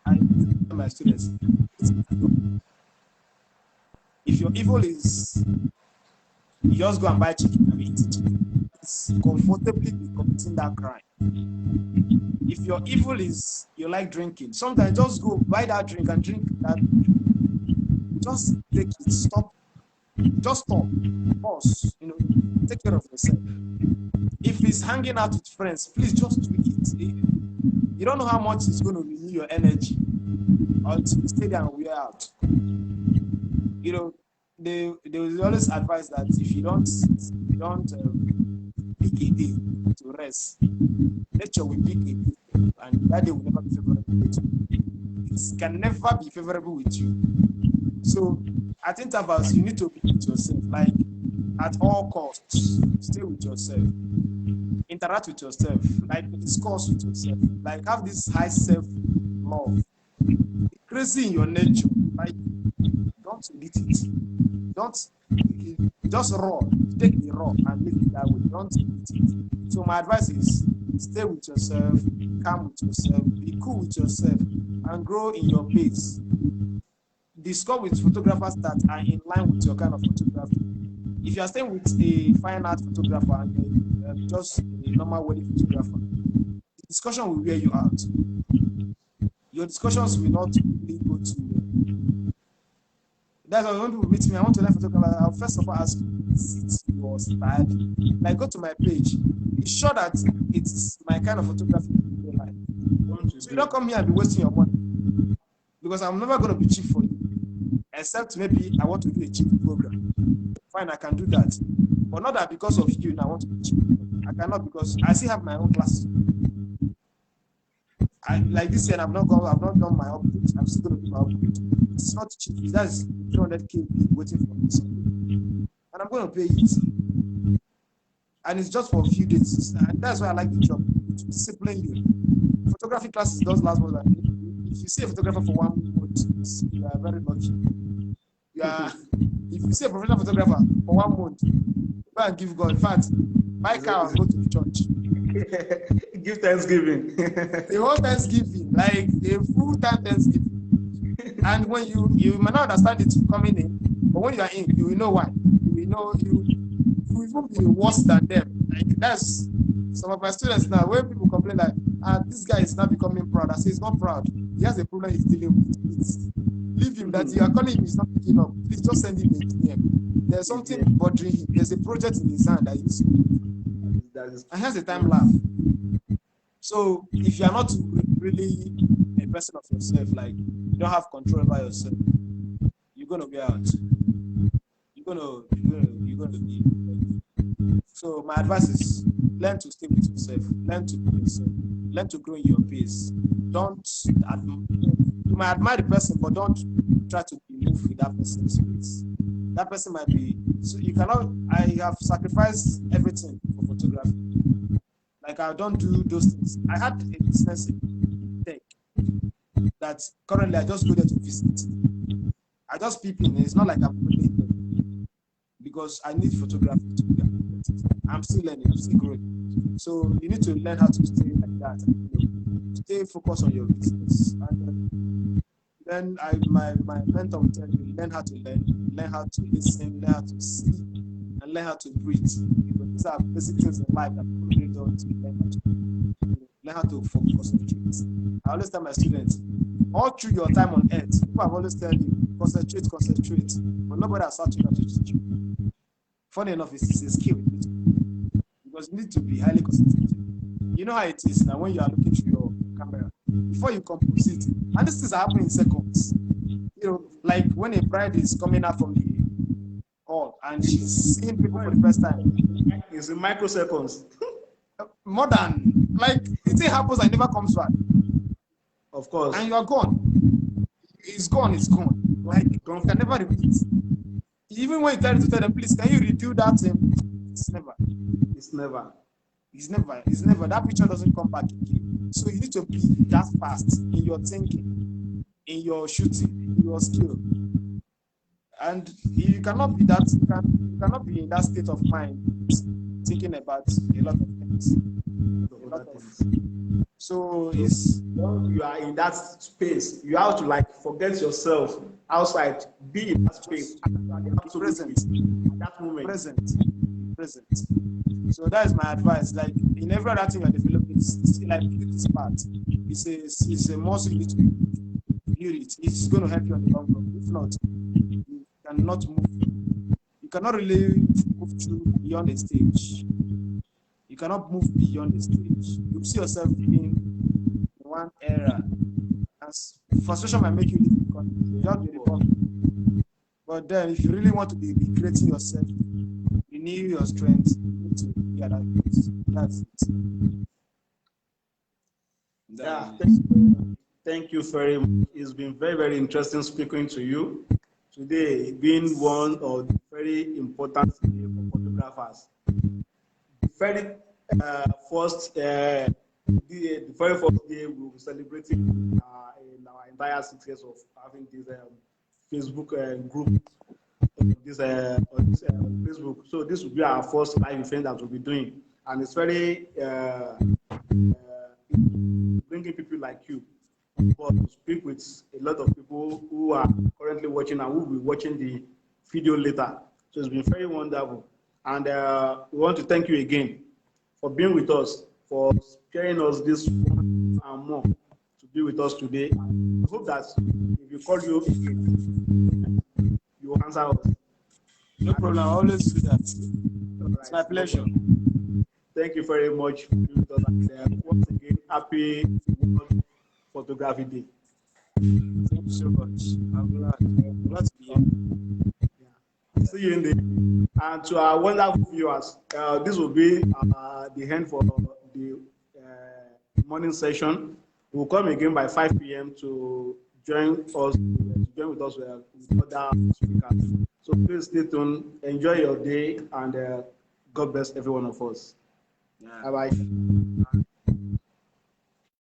I tell my students, if your evil is you just go and buy chicken and eat it, it's comfortably be committing that crime. If your evil is you like drinking, sometimes just go buy that drink and drink that. Just take it, stop. Just stop, pause, take care of yourself. If it's hanging out with friends, please just do it. You don't know how much it's going to renew your energy until you stay there and wear out. They will always advise that if you don't pick a day to rest, nature will pick a day, and that day will never be favorable with you. It can never be favorable with you. So at intervals, you need to be with yourself. Like at all costs, stay with yourself. Interact with yourself. Like discuss with yourself. Like have this high self-love. Be crazy in your nature. Like don't edit it. Don't just raw. Take the raw and leave it that way. Don't edit it. So my advice is stay with yourself, calm with yourself, be cool with yourself, and grow in your pace. Discuss with photographers that are in line with your kind of photography. If you are staying with a fine art photographer and just a normal wedding photographer, the discussion will wear you out. Your discussions will not really go to. That's why when people meet me, I want to learn photography. I'll first of all ask you, is it your style? Like go to my page. Be sure that it's my kind of photography you like. So you don't come here and be wasting your money. Because I'm never going to be cheap for you. Except maybe I want to do a cheap program. Fine, I can do that. But not that because of you, I want to be cheap. I cannot because I still have my own classes. Like this year, I've not done my update. I'm still going to do my update. It's not cheap. That's 300K waiting for me. And I'm going to pay it. And it's just for a few days. And that's why I like the job. To discipline you. Photography classes does last more than if you see a photographer for 1 month, you are very lucky. If you see a professional photographer for 1 month, go and give God. In fact, buy car and go to the church. Give Thanksgiving. The whole Thanksgiving, like a full-time Thanksgiving. And when you might not understand it coming in, but when you are in, you will know why. You will know you will even be worse than them. Like that's some of my students now. When people complain like, this guy is not becoming proud, I say he's not proud. He has a problem he's dealing with. Please leave him. That you are calling him, he's not picking up. Please just send him a DM. There's something bothering him. There's a project in his hand that he needs to do. And hence the time lag. So if you are not really a person of yourself, like you don't have control over yourself, you're gonna be out. You're gonna be. So my advice is learn to stay with yourself, learn to be yourself, learn to grow in your pace. Don't you might admire the person, but don't try to be moved with that person's pace. That person might be so you cannot. I have sacrificed everything for photography. Like I don't do those things. I had a business in tech that currently I just go there to visit. I just peep in. It's not like I'm really there because I need photography to be effective. I'm still learning. I'm still growing. So you need to learn how to stay like that. Stay focused on your business. And then my mentor will tell you learn how to learn how to listen, learn how to see, and learn how to breathe. Because these are basic things in life that people really don't learn how to concentrate. I always tell my students, all through your time on earth, people have always tell you, concentrate, but nobody has taught you how to teach you. Funny enough, it's a skill because you need to be highly concentrated. You know how it is now when you are looking through your camera, before you compose it, and these things are happening in seconds. You know, like when a bride is coming out from the hall and she's seeing people for the first time. It's in microseconds. More than, like, the thing happens and it never comes back. Of course. And you are gone. It's gone, it's gone. Like, you can never repeat. Even when you try to tell them, please, can you redo that thing? It's never. It's never. It's never. It's never. That picture doesn't come back again. So you need to be that fast in your thinking, in your shooting, in your skill. And you cannot be that, you cannot be in that state of mind thinking about a lot of things. So it's you are in that space. You have to like forget yourself outside. Be in that space. Present. That moment. Present. So that is my advice. Like in every other thing you're developing, it's like this part. It's a muscle you need to build it. It's going to help you on the long run. If not, you cannot move. You cannot really move through beyond the stage. You cannot move beyond the stage. You see yourself in one era. As frustration might make you leave the country. You just be the But then, if you really want to be recreating yourself, renew your strength, you need to be at that place. That's it. Yeah. Thank you very much. It's been very, very interesting speaking to you today, being one of the very important for photographers. The very first, the very first day we will be celebrating in our entire 6 years of having this Facebook group. This on Facebook. So this will be our first live event that we'll be doing, and it's very bringing people like you to speak with a lot of people who are currently watching and who will be watching the video later. So it's been very wonderful, and we want to thank you again for being with us, for sharing us this and more to be with us today. I hope that if we call you again, you will answer us. No problem. I always do that. It's my pleasure. Thank you very much for being with us. And once again, happy World Photography Day. Thank you so much. I'm glad to be here. Yeah. See you in the. And to our wonderful viewers, this will be the end for the morning session. We'll come again by 5 p.m. to join us, with other speakers. So please stay tuned, enjoy your day, and God bless every one of us. Yeah. Bye bye.